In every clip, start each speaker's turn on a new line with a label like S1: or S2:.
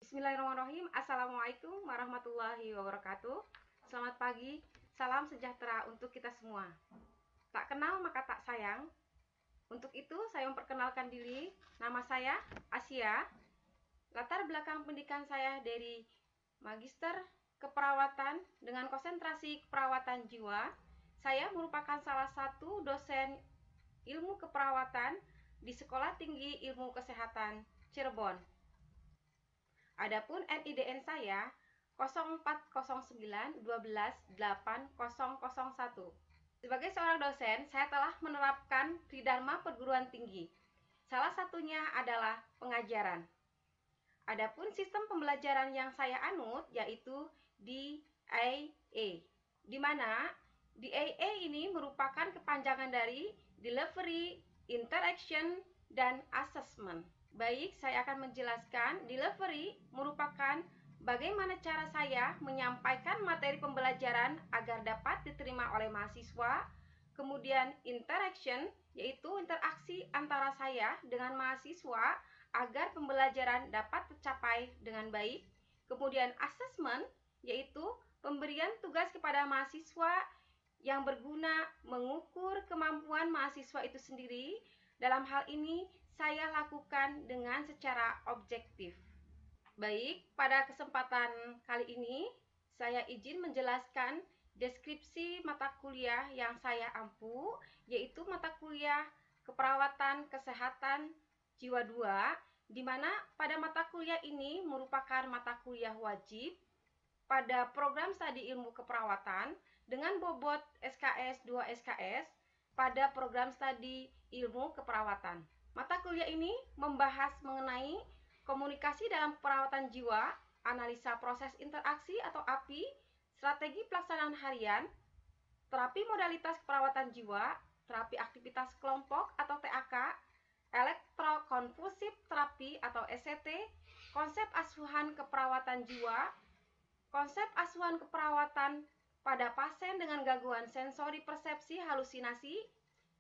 S1: Bismillahirrahmanirrahim. Assalamualaikum warahmatullahi wabarakatuh. Selamat pagi, salam sejahtera untuk kita semua. Tak kenal maka tak sayang. Untuk itu saya memperkenalkan diri. Nama saya Asia. Latar belakang pendidikan saya dari Magister Keperawatan dengan konsentrasi keperawatan jiwa. Saya merupakan salah satu dosen ilmu keperawatan di Sekolah Tinggi Ilmu Kesehatan Cirebon. Adapun NIDN saya 0409128001. Sebagai seorang dosen, saya telah menerapkan Tridharma perguruan tinggi. Salah satunya adalah pengajaran. Adapun sistem pembelajaran yang saya anut yaitu DAA, di mana DAA ini merupakan kepanjangan dari Delivery, Interaction, dan Assessment. Baik, saya akan menjelaskan. Delivery merupakan bagaimana cara saya menyampaikan materi pembelajaran agar dapat diterima oleh mahasiswa. Kemudian interaction, yaitu interaksi antara saya dengan mahasiswa agar pembelajaran dapat tercapai dengan baik. Kemudian assessment, yaitu pemberian tugas kepada mahasiswa yang berguna mengukur kemampuan mahasiswa itu sendiri. Dalam hal ini, saya lakukan dengan secara objektif. Baik, pada kesempatan kali ini, saya izin menjelaskan deskripsi mata kuliah yang saya ampu, yaitu mata kuliah Keperawatan Kesehatan Jiwa 2, di mana pada mata kuliah ini merupakan mata kuliah wajib pada program studi ilmu keperawatan dengan bobot SKS 2 SKS pada program studi ilmu keperawatan. Mata kuliah ini membahas mengenai komunikasi dalam perawatan jiwa, analisa proses interaksi atau API, strategi pelaksanaan harian, terapi modalitas keperawatan jiwa, terapi aktivitas kelompok atau TAK, elektrokonvulsif terapi atau ECT, konsep asuhan keperawatan jiwa, konsep asuhan keperawatan pada pasien dengan gangguan sensori persepsi halusinasi,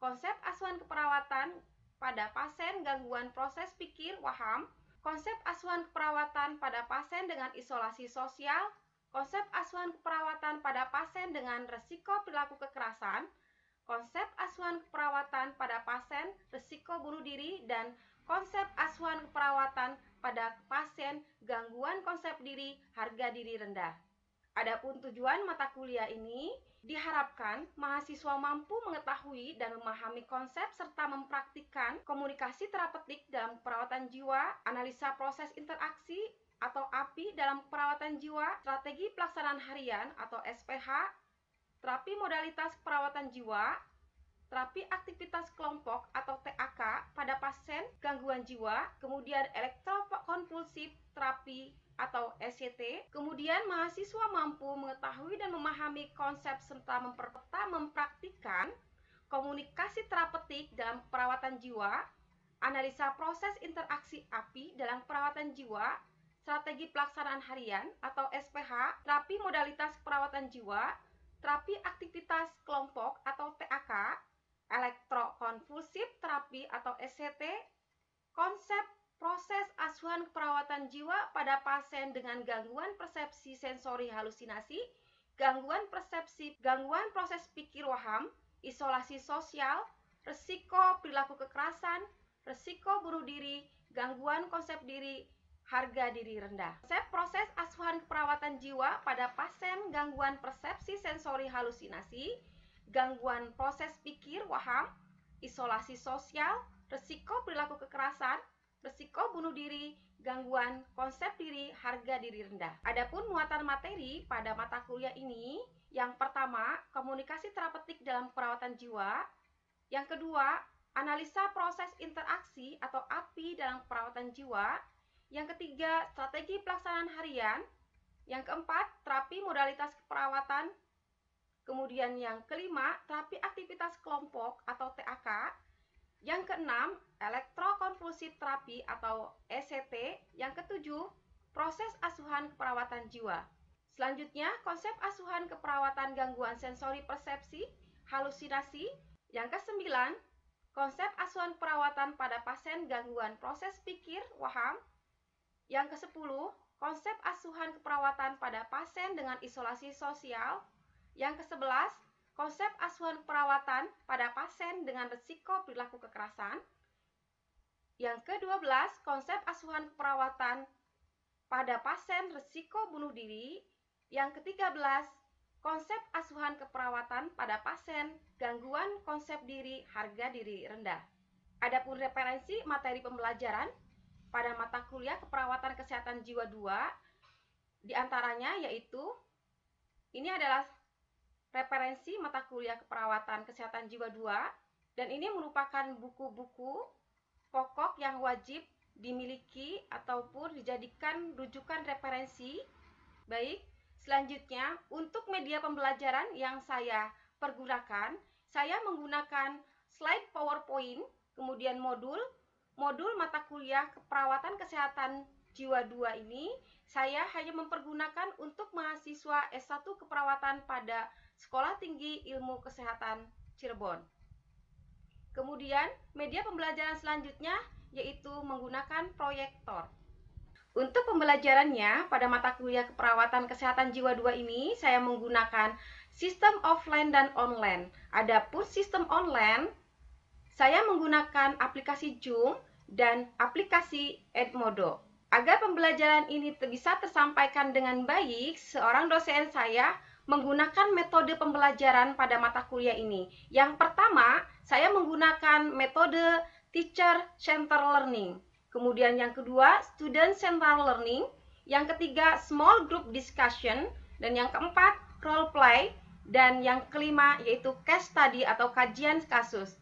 S1: konsep asuhan keperawatan pada pasien gangguan proses pikir waham, konsep asuhan keperawatan pada pasien dengan isolasi sosial, konsep asuhan keperawatan pada pasien dengan resiko perilaku kekerasan, konsep asuhan keperawatan pada pasien risiko bunuh diri, dan konsep asuhan keperawatan pada pasien gangguan konsep diri, harga diri rendah. Adapun tujuan mata kuliah ini diharapkan mahasiswa mampu mengetahui dan memahami konsep serta mempraktikkan komunikasi terapeutik dalam perawatan jiwa, analisa proses interaksi atau API dalam perawatan jiwa, strategi pelaksanaan harian atau SPH, terapi modalitas perawatan jiwa, terapi aktivitas kelompok atau TAK pada pasien gangguan jiwa, kemudian elektrokonvulsif terapi atau ECT. Kemudian mahasiswa mampu mengetahui dan memahami konsep serta mempraktikkan komunikasi terapeutik dalam perawatan jiwa, analisa proses interaksi API dalam perawatan jiwa, strategi pelaksanaan harian atau SPH, terapi modalitas perawatan jiwa, terapi aktivitas kelompok atau TAK, elektrokonvulsif terapi atau ECT, konsep proses asuhan keperawatan jiwa pada pasien dengan gangguan persepsi sensori halusinasi, gangguan proses pikir waham, isolasi sosial, risiko perilaku kekerasan, risiko bunuh diri, gangguan konsep diri, harga diri rendah. Konsep proses asuhan keperawatan jiwa pada pasien gangguan persepsi sensori halusinasi, gangguan proses pikir waham, isolasi sosial, risiko perilaku kekerasan, risiko bunuh diri, gangguan konsep diri, harga diri rendah. Adapun muatan materi pada mata kuliah ini, yang pertama, komunikasi terapeutik dalam perawatan jiwa. Yang kedua, analisa proses interaksi atau API dalam perawatan jiwa. Yang ketiga, strategi pelaksanaan harian. Yang keempat, terapi modalitas keperawatan. Kemudian yang kelima, terapi aktivitas kelompok atau TAK. Yang keenam, elektrokonvulsif terapi atau ECT. Yang ketujuh, proses asuhan keperawatan jiwa. Selanjutnya, konsep asuhan keperawatan gangguan sensori persepsi, halusinasi. Yang kesembilan, konsep asuhan perawatan pada pasien gangguan proses pikir waham. Yang kesepuluh, konsep asuhan keperawatan pada pasien dengan isolasi sosial. Yang ke-11, konsep asuhan keperawatan pada pasien dengan risiko perilaku kekerasan. Yang ke-12, konsep asuhan keperawatan pada pasien risiko bunuh diri. Yang ke-13, konsep asuhan keperawatan pada pasien gangguan konsep diri, harga diri rendah. Adapun referensi materi pembelajaran pada mata kuliah keperawatan kesehatan jiwa 2, diantaranya yaitu ini adalah referensi mata kuliah keperawatan kesehatan jiwa 2, dan ini merupakan buku-buku pokok yang wajib dimiliki ataupun dijadikan rujukan referensi. Baik, selanjutnya untuk media pembelajaran yang saya pergunakan, saya menggunakan slide PowerPoint, kemudian modul mata kuliah keperawatan kesehatan jiwa 2 ini saya hanya mempergunakan untuk mahasiswa S1 keperawatan pada Sekolah Tinggi Ilmu Kesehatan Cirebon. Kemudian media pembelajaran selanjutnya yaitu menggunakan proyektor. Untuk pembelajarannya pada mata kuliah keperawatan kesehatan jiwa 2 ini saya menggunakan sistem offline dan online. Adapun sistem online saya menggunakan aplikasi Zoom dan aplikasi Edmodo. Agar pembelajaran ini bisa tersampaikan dengan baik, seorang dosen saya menggunakan metode pembelajaran pada mata kuliah ini. Yang pertama, saya menggunakan metode teacher center learning. Kemudian yang kedua, student centered learning. Yang ketiga, small group discussion. Dan yang keempat, role play. Dan yang kelima yaitu case study atau kajian kasus.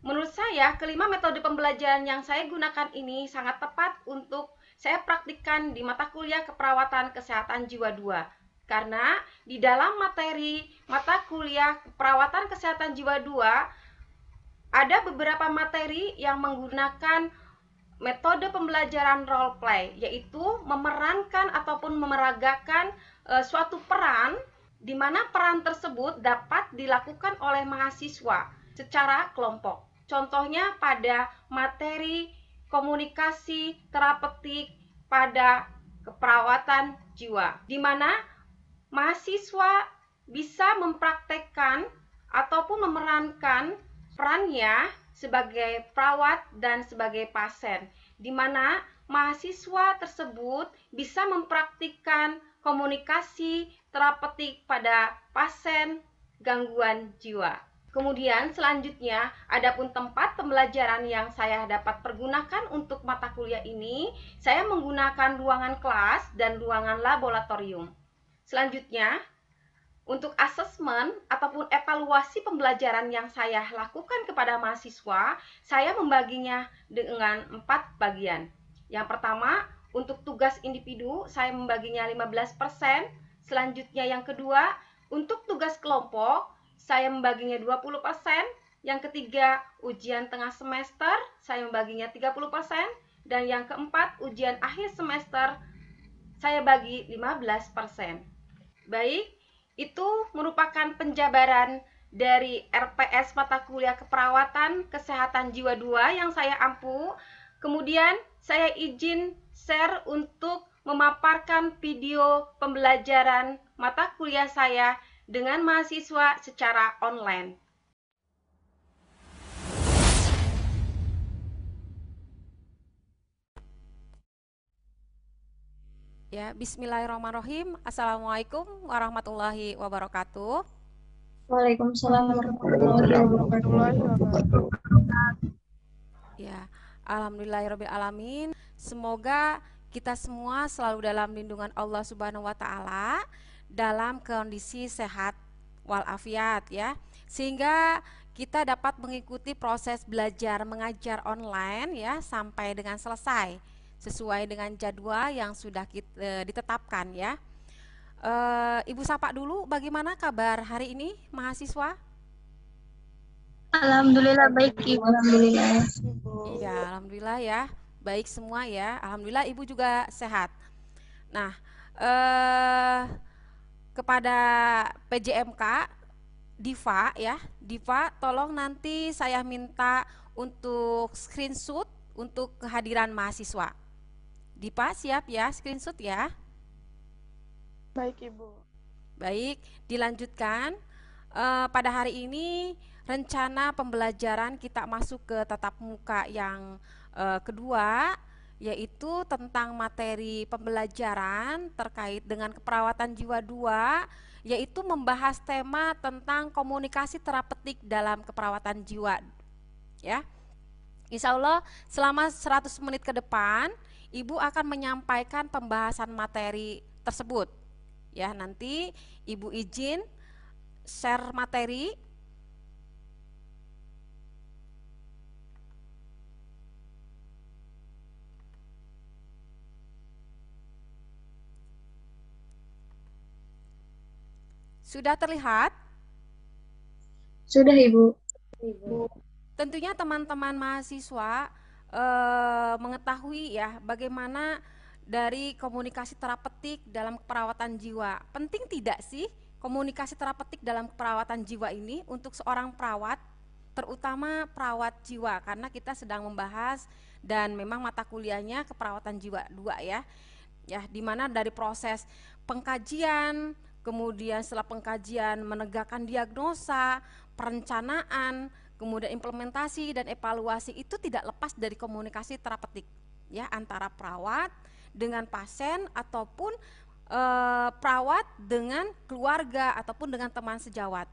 S1: Menurut saya, kelima metode pembelajaran yang saya gunakan ini sangat tepat untuk saya praktikkan di mata kuliah keperawatan kesehatan jiwa 2. Karena di dalam materi mata kuliah keperawatan kesehatan jiwa 2 ada beberapa materi yang menggunakan metode pembelajaran role play, yaitu memerankan ataupun memeragakan suatu peran di mana peran tersebut dapat dilakukan oleh mahasiswa secara kelompok. Contohnya pada materi komunikasi terapeutik pada keperawatan jiwa, di mana mahasiswa bisa mempraktekkan ataupun memerankan perannya sebagai perawat dan sebagai pasien, di mana mahasiswa tersebut bisa mempraktikkan komunikasi terapeutik pada pasien gangguan jiwa. Kemudian selanjutnya, adapun tempat pembelajaran yang saya dapat pergunakan untuk mata kuliah ini, saya menggunakan ruangan kelas dan ruangan laboratorium. Selanjutnya, untuk asesmen ataupun evaluasi pembelajaran yang saya lakukan kepada mahasiswa, saya membaginya dengan 4 bagian. Yang pertama, untuk tugas individu, saya membaginya 15%. Selanjutnya yang kedua, untuk tugas kelompok, saya membaginya 20%. Yang ketiga, ujian tengah semester, saya membaginya 30%. Dan yang keempat, ujian akhir semester, saya bagi 15%. Baik, itu merupakan penjabaran dari RPS mata kuliah keperawatan kesehatan jiwa 2 yang saya ampu. Kemudian saya izin share untuk memaparkan video pembelajaran mata kuliah saya dengan mahasiswa secara online. Ya, bismillahirrahmanirrahim. Assalamualaikum warahmatullahi wabarakatuh.
S2: Waalaikumsalam warahmatullahi wabarakatuh.
S1: Ya, alhamdulillahirrabbilalamin. Semoga kita semua selalu dalam lindungan Allah Subhanahu wa taala, dalam kondisi sehat walafiat ya. Sehingga kita dapat mengikuti proses belajar mengajar online ya sampai dengan selesai sesuai dengan jadwal yang sudah ditetapkan ya. Ibu sapa dulu, bagaimana kabar hari ini mahasiswa?
S2: Alhamdulillah baik Ibu, alhamdulillah.
S1: Iya, alhamdulillah ya, baik semua ya. Alhamdulillah Ibu juga sehat. Nah, kepada PJMK Diva ya, Diva tolong nanti saya minta untuk screenshot untuk kehadiran mahasiswa. Dipa siap ya, screenshot ya.
S2: Baik, Ibu.
S1: Baik, dilanjutkan. Pada hari ini rencana pembelajaran kita masuk ke tatap muka yang kedua, yaitu tentang materi pembelajaran terkait dengan keperawatan jiwa 2, yaitu membahas tema tentang komunikasi terapeutik dalam keperawatan jiwa ya. Insya Allah selama 100 menit ke depan Ibu akan menyampaikan pembahasan materi tersebut ya. Nanti Ibu izin share materi. Sudah terlihat?
S2: Sudah, Ibu.
S1: Tentunya teman-teman mahasiswa mengetahui ya bagaimana dari komunikasi terapeutik dalam keperawatan jiwa. Penting tidak sih komunikasi terapeutik dalam keperawatan jiwa ini untuk seorang perawat, terutama perawat jiwa, karena kita sedang membahas dan memang mata kuliahnya keperawatan jiwa 2 ya. Ya, dimana dari proses pengkajian, kemudian setelah pengkajian menegakkan diagnosa, perencanaan, kemudian implementasi dan evaluasi itu tidak lepas dari komunikasi terapeutik ya, antara perawat dengan pasien ataupun perawat dengan keluarga ataupun dengan teman sejawat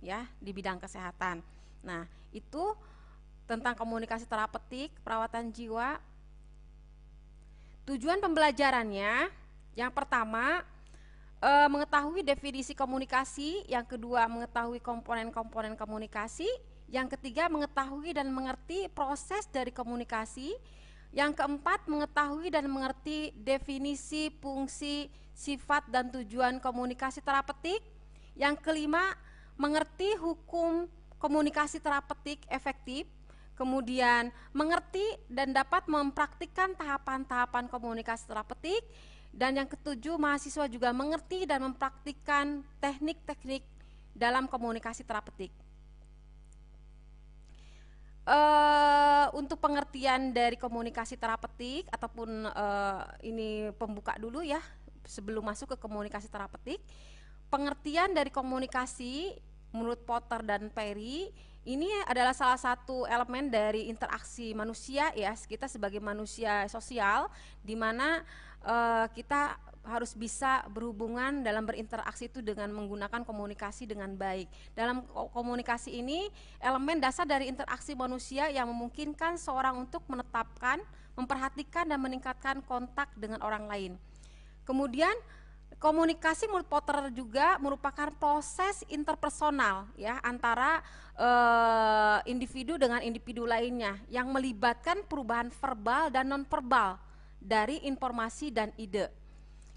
S1: ya di bidang kesehatan. Nah, itu tentang komunikasi terapeutik perawatan jiwa. Tujuan pembelajarannya yang pertama mengetahui definisi komunikasi, yang kedua mengetahui komponen-komponen komunikasi, yang ketiga mengetahui dan mengerti proses dari komunikasi, yang keempat mengetahui dan mengerti definisi, fungsi, sifat dan tujuan komunikasi terapeutik, yang kelima mengerti hukum komunikasi terapeutik efektif, kemudian mengerti dan dapat mempraktikkan tahapan-tahapan komunikasi terapeutik, dan yang ketujuh mahasiswa juga mengerti dan mempraktikkan teknik-teknik dalam komunikasi terapeutik. Untuk pengertian dari komunikasi terapeutik ataupun ini pembuka dulu ya sebelum masuk ke komunikasi terapeutik. Pengertian dari komunikasi menurut Potter dan Perry ini adalah salah satu elemen dari interaksi manusia ya, kita sebagai manusia sosial di mana kita harus bisa berhubungan dalam berinteraksi itu dengan menggunakan komunikasi dengan baik. Dalam komunikasi ini elemen dasar dari interaksi manusia yang memungkinkan seorang untuk menetapkan, memperhatikan dan meningkatkan kontak dengan orang lain. Kemudian komunikasi menurut Potter juga merupakan proses interpersonal ya antara individu dengan individu lainnya yang melibatkan perubahan verbal dan nonverbal dari informasi dan ide.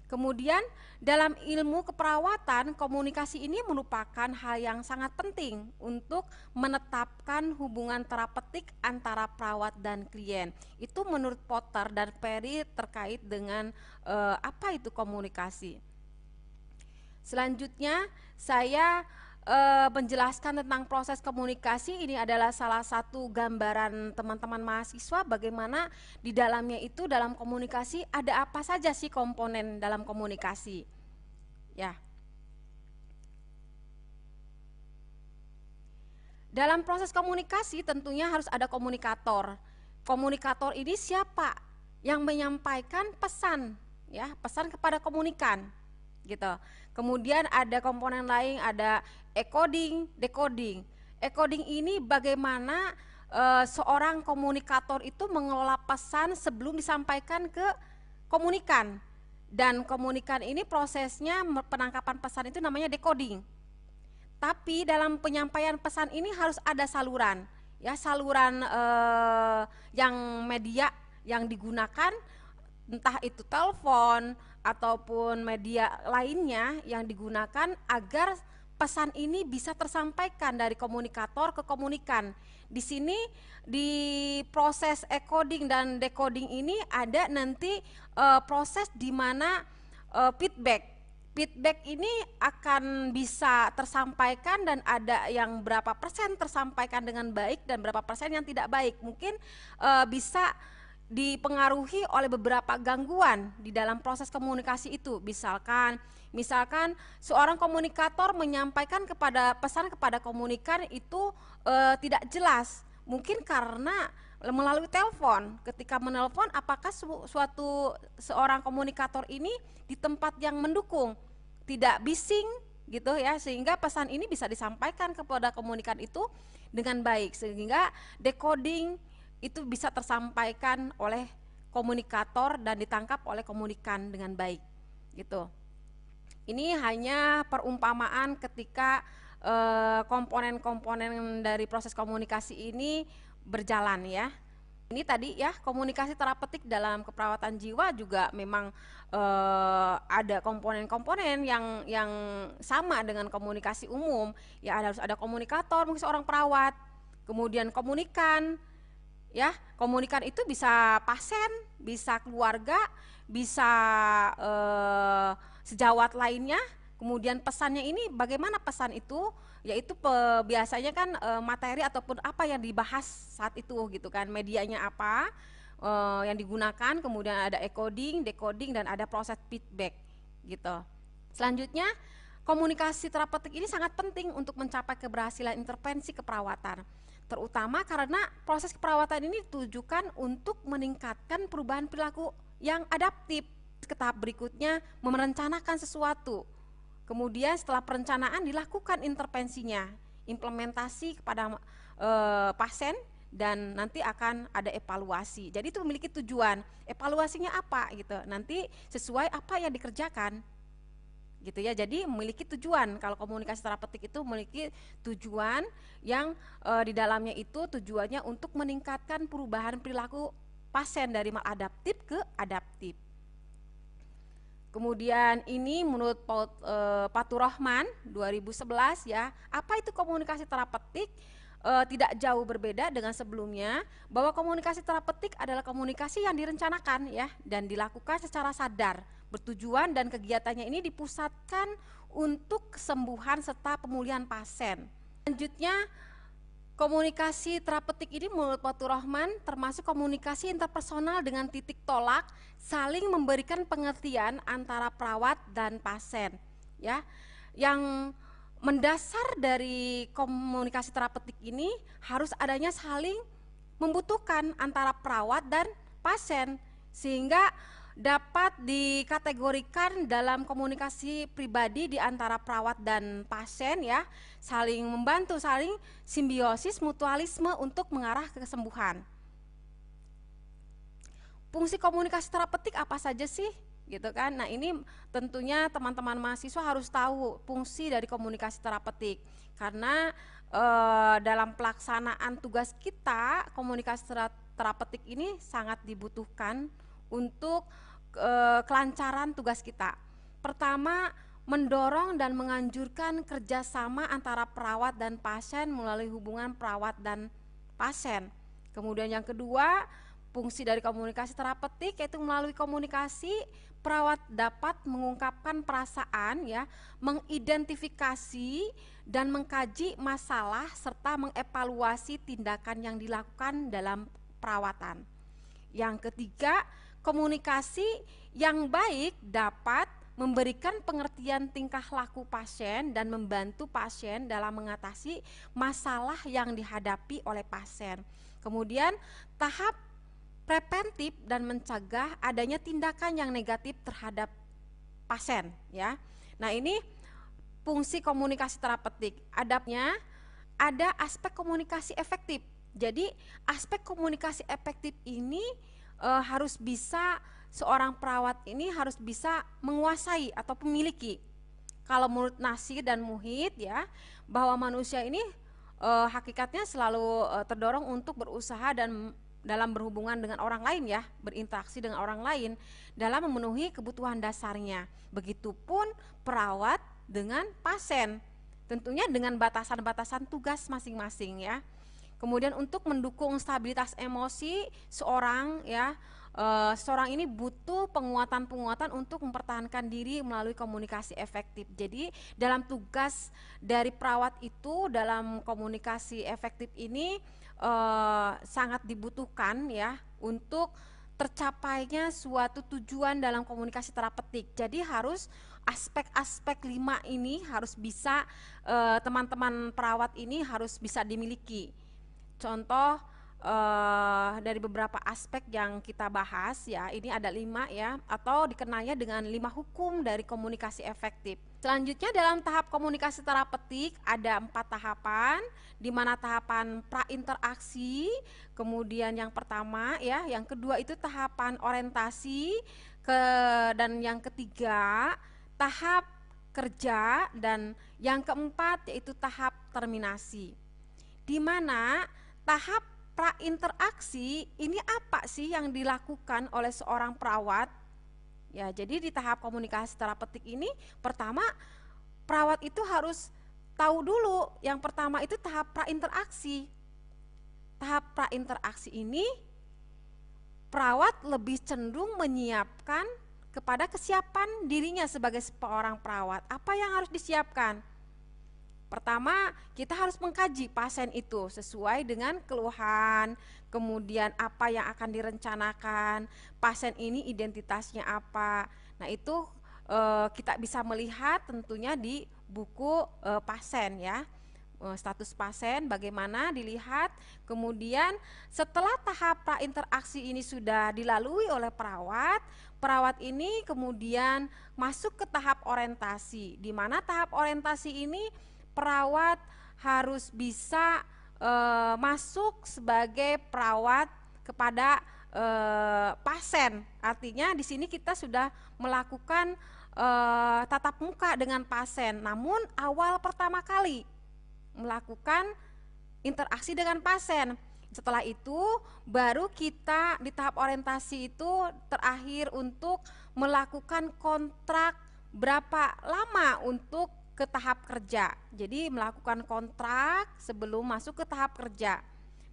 S1: Kemudian dalam ilmu keperawatan, komunikasi ini merupakan hal yang sangat penting untuk menetapkan hubungan terapeutik antara perawat dan klien. Itu menurut Potter dan Perry terkait dengan apa itu komunikasi. Selanjutnya saya menjelaskan tentang proses komunikasi. Ini adalah salah satu gambaran teman-teman mahasiswa bagaimana di dalamnya itu dalam komunikasi ada apa saja sih komponen dalam komunikasi ya. Dalam proses komunikasi tentunya harus ada komunikator. Komunikator ini siapa? Yang menyampaikan pesan ya, pesan kepada komunikan gitu. Kemudian ada komponen lain, ada encoding, decoding. Encoding ini bagaimana seorang komunikator itu mengelola pesan sebelum disampaikan ke komunikan. Dan komunikan ini prosesnya penangkapan pesan itu namanya decoding. Tapi dalam penyampaian pesan ini harus ada saluran, ya saluran yang media yang digunakan, entah itu telepon ataupun media lainnya yang digunakan agar pesan ini bisa tersampaikan dari komunikator ke komunikan. Di sini di proses encoding dan decoding ini ada nanti proses di mana feedback. Feedback ini akan bisa tersampaikan dan ada yang berapa persen tersampaikan dengan baik dan berapa persen yang tidak baik. Mungkin bisa dipengaruhi oleh beberapa gangguan di dalam proses komunikasi itu. Misalkan seorang komunikator menyampaikan pesan kepada komunikan itu tidak jelas, mungkin karena melalui telepon. Ketika menelpon, apakah seorang komunikator ini di tempat yang mendukung, tidak bising gitu ya, sehingga pesan ini bisa disampaikan kepada komunikan itu dengan baik, sehingga decoding itu bisa tersampaikan oleh komunikator dan ditangkap oleh komunikan dengan baik gitu. Ini hanya perumpamaan ketika komponen-komponen dari proses komunikasi ini berjalan ya. Ini tadi ya, komunikasi terapeutik dalam keperawatan jiwa juga memang ada komponen-komponen yang sama dengan komunikasi umum. Ya, harus ada komunikator, mungkin seorang perawat, kemudian komunikan. Ya, komunikan itu bisa pasien, bisa keluarga, bisa sejawat lainnya. Kemudian pesannya ini, bagaimana pesan itu, yaitu biasanya kan materi ataupun apa yang dibahas saat itu gitu kan, medianya apa yang digunakan, kemudian ada encoding, decoding, dan ada proses feedback gitu. Selanjutnya, komunikasi terapeutik ini sangat penting untuk mencapai keberhasilan intervensi keperawatan, terutama karena proses keperawatan ini ditujukan untuk meningkatkan perubahan perilaku yang adaptif. Ke tahap berikutnya, merencanakan sesuatu. Kemudian setelah perencanaan dilakukan intervensinya, implementasi kepada pasien, dan nanti akan ada evaluasi. Jadi itu memiliki tujuan. Evaluasinya apa gitu? Nanti sesuai apa yang dikerjakan. Gitu ya. Jadi memiliki tujuan. Kalau komunikasi terapeutik itu memiliki tujuan yang di dalamnya itu tujuannya untuk meningkatkan perubahan perilaku pasien dari maladaptif ke adaptif. Kemudian ini menurut Fathur Rahman 2011 ya, apa itu komunikasi terapeutik? Tidak jauh berbeda dengan sebelumnya, bahwa komunikasi terapeutik adalah komunikasi yang direncanakan ya dan dilakukan secara sadar, bertujuan, dan kegiatannya ini dipusatkan untuk kesembuhan serta pemulihan pasien. Selanjutnya, komunikasi terapeutik ini menurut Fathur Rahman termasuk komunikasi interpersonal dengan titik tolak, saling memberikan pengertian antara perawat dan pasien ya. Yang mendasar dari komunikasi terapeutik ini harus adanya saling membutuhkan antara perawat dan pasien, sehingga dapat dikategorikan dalam komunikasi pribadi di antara perawat dan pasien ya, saling membantu, saling simbiosis mutualisme untuk mengarah ke kesembuhan. Fungsi komunikasi terapeutik apa saja sih? Gitu kan. Nah, ini tentunya teman-teman mahasiswa harus tahu fungsi dari komunikasi terapeutik, karena dalam pelaksanaan tugas kita, komunikasi terapeutik ini sangat dibutuhkan untuk kelancaran tugas kita. Pertama, mendorong dan menganjurkan kerjasama antara perawat dan pasien melalui hubungan perawat dan pasien. Kemudian yang kedua, fungsi dari komunikasi terapeutik yaitu melalui komunikasi perawat dapat mengungkapkan perasaan ya, mengidentifikasi dan mengkaji masalah serta mengevaluasi tindakan yang dilakukan dalam perawatan. Yang ketiga, komunikasi yang baik dapat memberikan pengertian tingkah laku pasien dan membantu pasien dalam mengatasi masalah yang dihadapi oleh pasien. Kemudian tahap preventif dan mencegah adanya tindakan yang negatif terhadap pasien ya. Nah, ini fungsi komunikasi terapeutik. Adabnya ada aspek komunikasi efektif. Jadi aspek komunikasi efektif ini harus bisa, seorang perawat ini harus bisa menguasai atau memiliki. Kalau menurut Nasir dan Muhit ya, bahwa manusia ini hakikatnya selalu terdorong untuk berusaha dan dalam berhubungan dengan orang lain ya, berinteraksi dengan orang lain dalam memenuhi kebutuhan dasarnya. Begitupun perawat dengan pasien, tentunya dengan batasan-batasan tugas masing-masing ya. Kemudian untuk mendukung stabilitas emosi seorang ya, seorang ini butuh penguatan-penguatan untuk mempertahankan diri melalui komunikasi efektif. Jadi dalam tugas dari perawat itu dalam komunikasi efektif ini sangat dibutuhkan ya, untuk
S3: tercapainya suatu tujuan dalam komunikasi terapeutik. Jadi harus aspek-aspek 5 ini harus bisa teman-teman perawat ini harus bisa dimiliki. Contoh dari beberapa aspek yang kita bahas ya, ini ada 5 ya, atau dikenalnya dengan 5 hukum dari komunikasi efektif. Selanjutnya dalam tahap komunikasi terapeutik ada 4 tahapan, di mana tahapan prainteraksi, kemudian yang pertama ya, yang kedua itu tahapan orientasi, dan yang ketiga tahap kerja, dan yang keempat yaitu tahap terminasi. Di mana tahap prainteraksi ini apa sih yang dilakukan oleh seorang perawat? Ya, jadi di tahap komunikasi terapeutik ini pertama perawat itu harus tahu dulu, yang pertama itu tahap prainteraksi. Tahap prainteraksi ini perawat lebih cenderung menyiapkan kepada kesiapan dirinya sebagai seorang perawat. Apa yang harus disiapkan? Pertama, kita harus mengkaji pasien itu sesuai dengan keluhan, kemudian apa yang akan direncanakan, pasien ini identitasnya apa. Nah, itu kita bisa melihat tentunya di buku pasien ya. Status pasien bagaimana dilihat. Kemudian setelah tahap prainteraksi ini sudah dilalui oleh perawat, perawat ini kemudian masuk ke tahap orientasi, di mana tahap orientasi ini perawat harus bisa masuk sebagai perawat kepada pasien. Artinya di sini kita sudah melakukan tatap muka dengan pasien, namun awal pertama kali melakukan interaksi dengan pasien. Setelah itu baru kita di tahap orientasi itu terakhir untuk melakukan kontrak berapa lama untuk ke tahap kerja. Jadi melakukan kontrak sebelum masuk ke tahap kerja,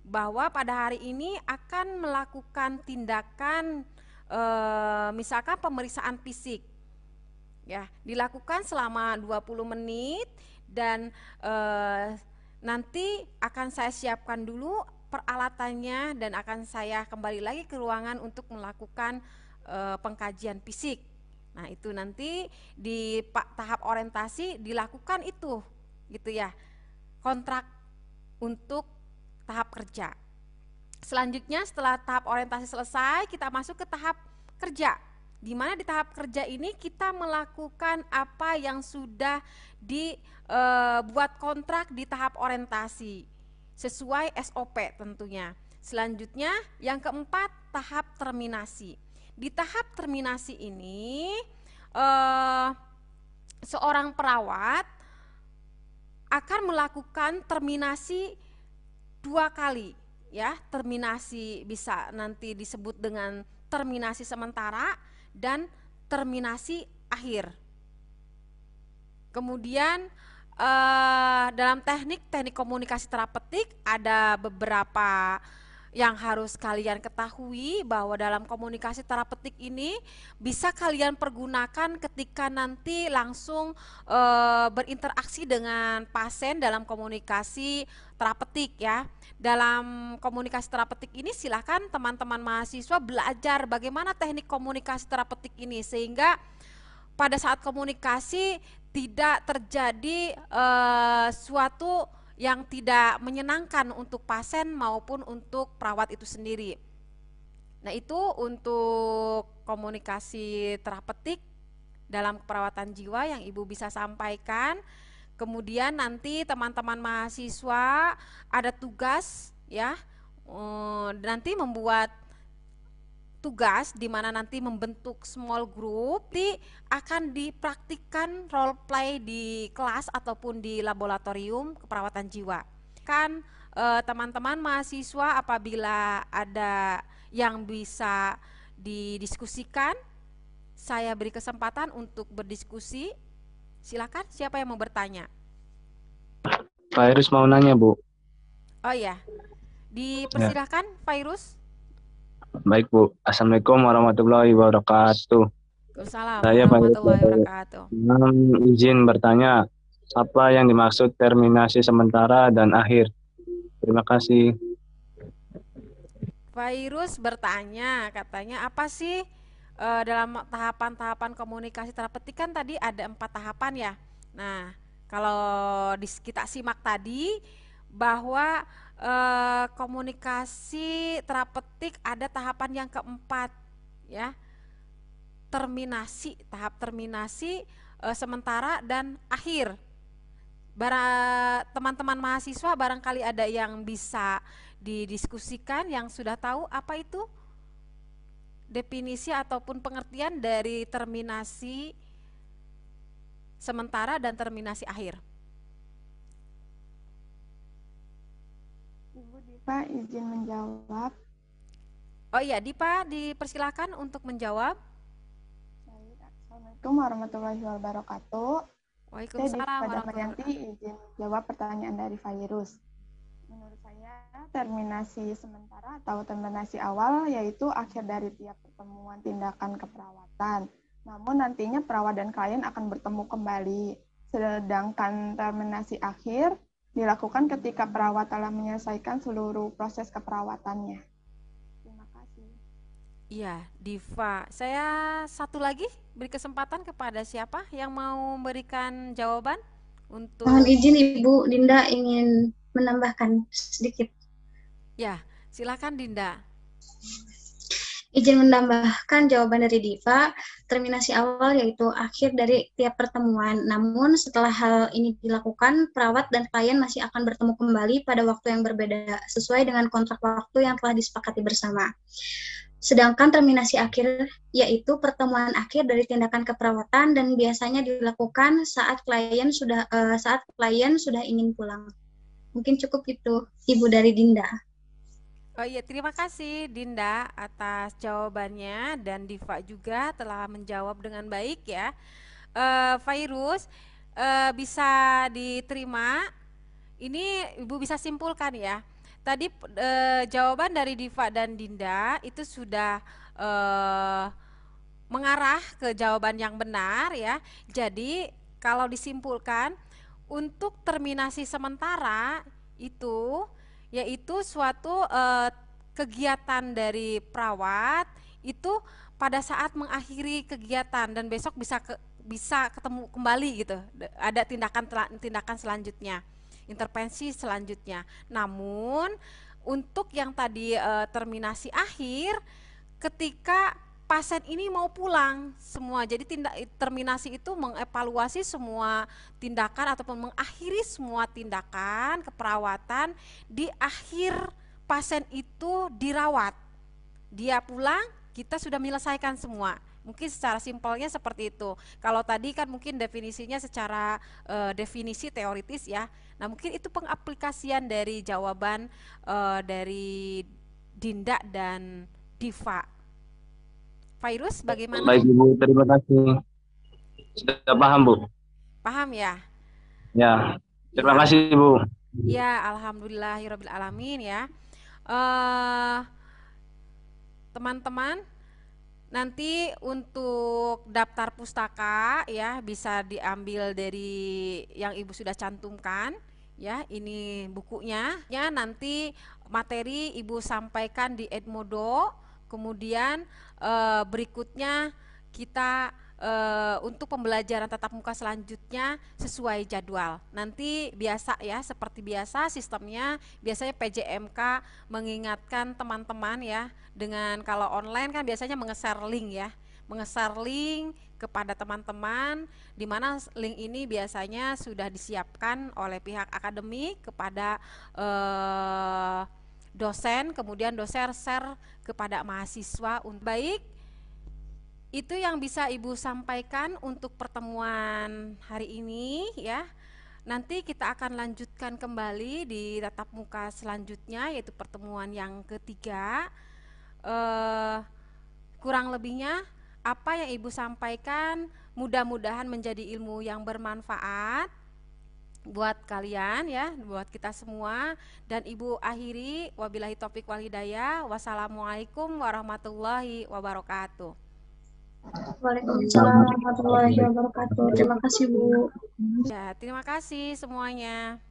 S3: bahwa pada hari ini akan melakukan tindakan misalkan pemeriksaan fisik ya, dilakukan selama 20 menit dan nanti akan saya siapkan dulu peralatannya dan akan saya kembali lagi ke ruangan untuk melakukan pengkajian fisik. Nah, itu nanti di tahap orientasi dilakukan itu gitu ya, kontrak untuk tahap kerja. Selanjutnya setelah tahap orientasi selesai, kita masuk ke tahap kerja, di mana di tahap kerja ini kita melakukan apa yang sudah dibuat kontrak di tahap orientasi sesuai SOP tentunya. Selanjutnya yang keempat, tahap terminasi. Di tahap terminasi ini seorang perawat akan melakukan terminasi 2 kali ya. Terminasi bisa nanti disebut dengan terminasi sementara dan terminasi akhir. Kemudian dalam teknik komunikasi terapeutik ada beberapa yang harus kalian ketahui, bahwa dalam komunikasi terapeutik ini bisa kalian pergunakan ketika nanti langsung berinteraksi dengan pasien dalam komunikasi terapeutik ya. Dalam komunikasi terapeutik ini silakan teman-teman mahasiswa belajar bagaimana teknik komunikasi terapeutik ini, sehingga pada saat komunikasi tidak terjadi suatu yang tidak menyenangkan untuk pasien maupun untuk perawat itu sendiri. Nah, itu untuk komunikasi terapeutik dalam keperawatan jiwa yang Ibu bisa sampaikan. Kemudian nanti teman-teman mahasiswa ada tugas ya, nanti membuat tugas di mana nanti membentuk small group, akan dipraktikkan role play di kelas ataupun di laboratorium keperawatan jiwa. Kan teman-teman mahasiswa apabila ada yang bisa didiskusikan, saya beri kesempatan untuk berdiskusi. Silakan, siapa yang mau bertanya?
S4: Virus mau nanya, Bu.
S3: Oh iya, dipersilahkan ya. Virus.
S4: Baik, Bu. Assalamualaikum warahmatullahi wabarakatuh.
S3: Waalaikumsalam
S4: Saya
S3: warahmatullahi wabarakatuh.
S4: Izin bertanya, apa yang dimaksud terminasi sementara dan akhir? Terima kasih.
S3: Virus bertanya, katanya apa sih dalam tahapan-tahapan komunikasi terapeti kan tadi ada 4 tahapan ya. Nah, kalau kita simak tadi bahwa komunikasi terapetik ada tahapan yang keempat ya, terminasi, tahap terminasi sementara dan akhir. Teman-teman mahasiswa barangkali ada yang bisa didiskusikan yang sudah tahu apa itu definisi ataupun pengertian dari terminasi sementara dan terminasi akhir.
S2: Ibu Diva izin menjawab.
S3: Oh iya, Dipa dipersilakan untuk menjawab.
S2: Assalamualaikum warahmatullahi wabarakatuh.
S3: Waalaikumsalam
S2: Saya
S3: warahmatullahi
S2: Dipa izin jawab pertanyaan dari Virus. Menurut saya, terminasi sementara atau terminasi awal yaitu akhir dari tiap pertemuan tindakan keperawatan. Namun nantinya perawat dan klien akan bertemu kembali. Sedangkan terminasi akhir dilakukan ketika perawat telah menyelesaikan seluruh proses keperawatannya. Terima kasih.
S3: Iya, Diva. Saya satu lagi beri kesempatan kepada siapa yang mau memberikan jawaban untuk.
S5: Mohon izin Ibu Dinda ingin menambahkan sedikit.
S3: Ya, silakan Dinda.
S5: Izin menambahkan jawaban dari Diva, terminasi awal yaitu akhir dari tiap pertemuan. Namun setelah hal ini dilakukan, perawat dan klien masih akan bertemu kembali pada waktu yang berbeda, sesuai dengan kontrak waktu yang telah disepakati bersama. Sedangkan terminasi akhir yaitu pertemuan akhir dari tindakan keperawatan dan biasanya dilakukan saat klien sudah ingin pulang. Mungkin cukup itu, Ibu dari Dinda.
S3: Oh iya, terima kasih Dinda atas jawabannya dan Diva juga telah menjawab dengan baik ya. Virus bisa diterima. Ini Ibu bisa simpulkan ya. Tadi jawaban dari Diva dan Dinda itu sudah mengarah ke jawaban yang benar ya. Jadi kalau disimpulkan untuk terminasi sementara itu yaitu suatu kegiatan dari perawat itu pada saat mengakhiri kegiatan dan besok bisa ketemu kembali gitu. Ada tindakan selanjutnya, intervensi selanjutnya. Namun untuk yang tadi terminasi akhir ketika pasien ini mau pulang semua. Jadi terminasi itu mengevaluasi semua tindakan ataupun mengakhiri semua tindakan keperawatan di akhir pasien itu dirawat. Dia pulang, kita sudah menyelesaikan semua. Mungkin secara simpelnya seperti itu. Kalau tadi kan mungkin definisinya secara definisi teoritis ya. Nah mungkin itu pengaplikasian dari jawaban dari Dinda dan Diva. Virus bagaimana?
S4: Baik Ibu, terima kasih. Sudah paham Bu?
S3: Paham ya?
S4: Ya, terima
S3: Ya.
S4: kasih Ibu.
S3: Ya, alhamdulillahirabbil alamin ya. Teman-teman, nanti untuk daftar pustaka ya bisa diambil dari yang Ibu sudah cantumkan ya. Ini bukunya. Ya, nanti materi Ibu sampaikan di Edmodo. Kemudian berikutnya kita untuk pembelajaran tatap muka selanjutnya sesuai jadwal. Nanti biasa ya, seperti biasa sistemnya biasanya PJMK mengingatkan teman-teman ya, dengan kalau online kan biasanya menge-share link ya, menge-share link kepada teman-teman, di mana link ini biasanya sudah disiapkan oleh pihak akademik kepada dosen, kemudian dosen share kepada mahasiswa. Baik, itu yang bisa Ibu sampaikan untuk pertemuan hari ini ya. Nanti kita akan lanjutkan kembali di tatap muka selanjutnya, yaitu pertemuan yang ketiga. Kurang lebihnya apa yang Ibu sampaikan mudah-mudahan menjadi ilmu yang bermanfaat buat kalian ya, buat kita semua. Dan Ibu akhiri, wabillahi taufik wal hidayah. Wassalamualaikum warahmatullahi wabarakatuh.
S5: Waalaikumsalam warahmatullahi wabarakatuh. Terima kasih Bu.
S3: Ya, terima kasih semuanya.